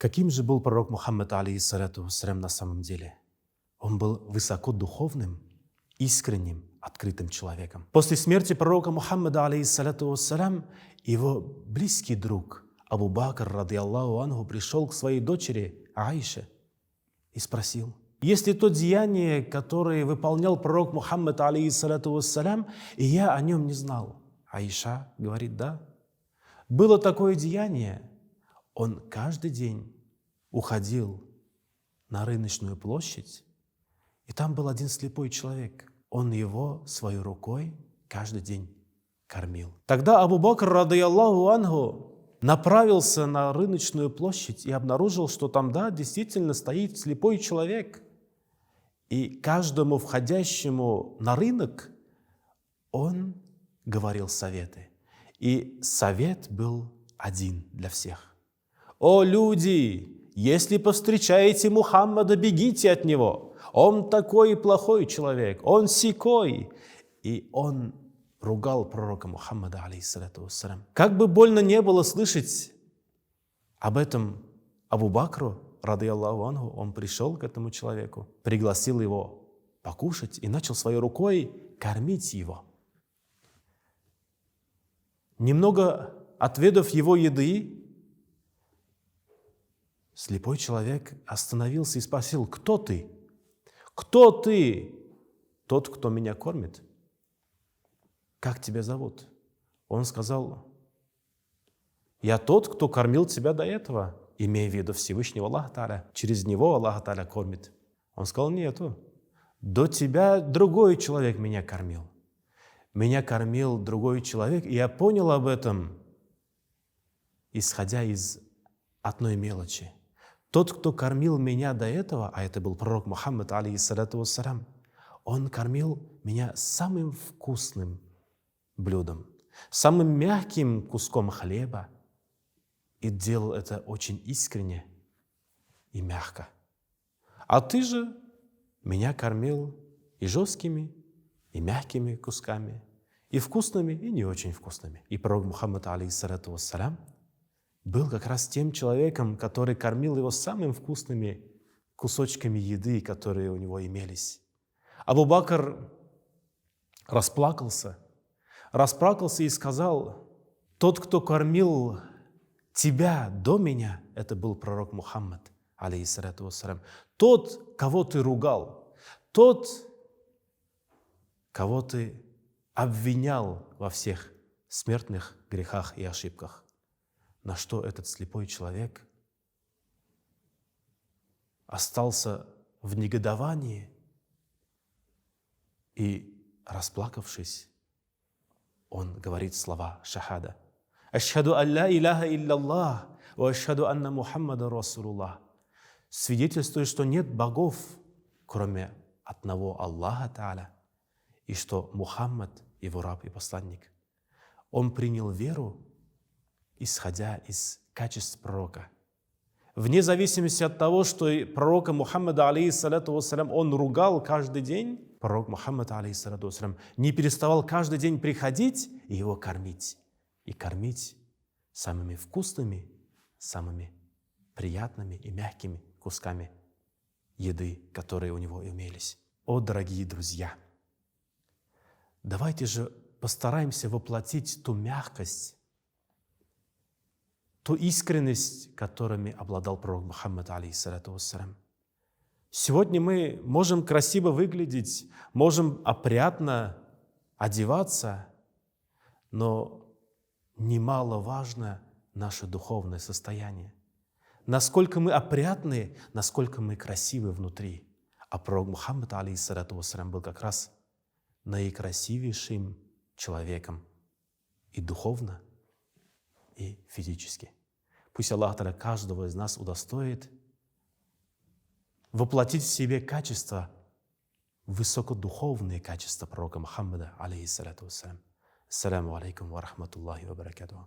Каким же был пророк Мухаммад, алейхиссалату вассалям, на самом деле? Он был высокодуховным, искренним, открытым человеком. После смерти пророка Мухаммада, алейхиссалату вассалям, его близкий друг Абу Бакр, радиаллаху анху, пришел к своей дочери Аише и спросил: «Есть ли то деяние, которое выполнял пророк Мухаммад, алейхиссалату вассалям, и я о нем не знал?» Аиша говорит: «Да, было такое деяние. Он каждый день уходил на рыночную площадь, и там был один слепой человек. Он его своей рукой каждый день кормил». Тогда Абу Бакр, радиаллаху анху, направился на рыночную площадь и обнаружил, что там, да, действительно стоит слепой человек. И каждому входящему на рынок он говорил советы. И совет был один для всех: «О люди, если повстречаете Мухаммада, бегите от него. Он такой плохой человек, он сякой». И он ругал пророка Мухаммада, алейхиссалату вассалям. Как бы больно не было слышать об этом Абу Бакру, радиаллаху анху, он пришел к этому человеку, пригласил его покушать и начал своей рукой кормить его. Немного отведав его еды, слепой человек остановился и спросил: «Кто ты? Кто ты?» «Тот, кто меня кормит». «Как тебя зовут?» Он сказал: «Я тот, кто кормил тебя до этого», имея в виду Всевышнего Аллаха Тааля. Через него Аллах Тааля кормит. Он сказал: «Нету. До тебя другой человек меня кормил. Меня кормил другой человек, и я понял об этом, исходя из одной мелочи. Тот, кто кормил меня до этого, а это был пророк Мухаммад, алейхиссалату вассалям, он кормил меня самым вкусным блюдом, самым мягким куском хлеба, и делал это очень искренне и мягко. А ты же меня кормил и жесткими, и мягкими кусками, и вкусными, и не очень вкусными». И пророк Мухаммад, алейхиссалату вассалям, был как раз тем человеком, который кормил его самыми вкусными кусочками еды, которые у него имелись. Абу Бакр расплакался и сказал: «Тот, кто кормил тебя до меня, это был пророк Мухаммад, алейхиссалату вассалям. Тот, кого ты ругал, тот, кого ты обвинял во всех смертных грехах и ошибках». На что этот слепой человек остался в негодовании и, расплакавшись, он говорит слова шахада: «Ашхаду алла иляха илляллах, ва ашхаду анна Мухаммада расулуллах». Свидетельствует, что нет богов, кроме одного Аллаха Тааля, и что Мухаммад его раб и посланник. Он принял веру, исходя из качеств пророка. Вне зависимости от того, что пророка Мухаммада, алейхиссалату вассалям, он ругал каждый день, пророк Мухаммад, алейхиссалату вассалям, не переставал каждый день приходить и его кормить. И кормить самыми вкусными, самыми приятными и мягкими кусками еды, которые у него имелись. О, дорогие друзья! Давайте же постараемся воплотить ту мягкость, ту искренность, которыми обладал пророк Мухаммад, алейхиссалату вассалям. Сегодня мы можем красиво выглядеть, можем опрятно одеваться, но немаловажно наше духовное состояние. Насколько мы опрятны, насколько мы красивы внутри. А пророк Мухаммад, алейхиссалату вассалям, был как раз наикрасивейшим человеком и духовно, и физически. Пусть Аллах Тааля каждого из нас удостоит воплотить в себе качества, высокодуховные качества пророка Мухаммада, алейхиссалату вассалям. Ассаляму алейкум ва рахматуллахи ва баракатуху.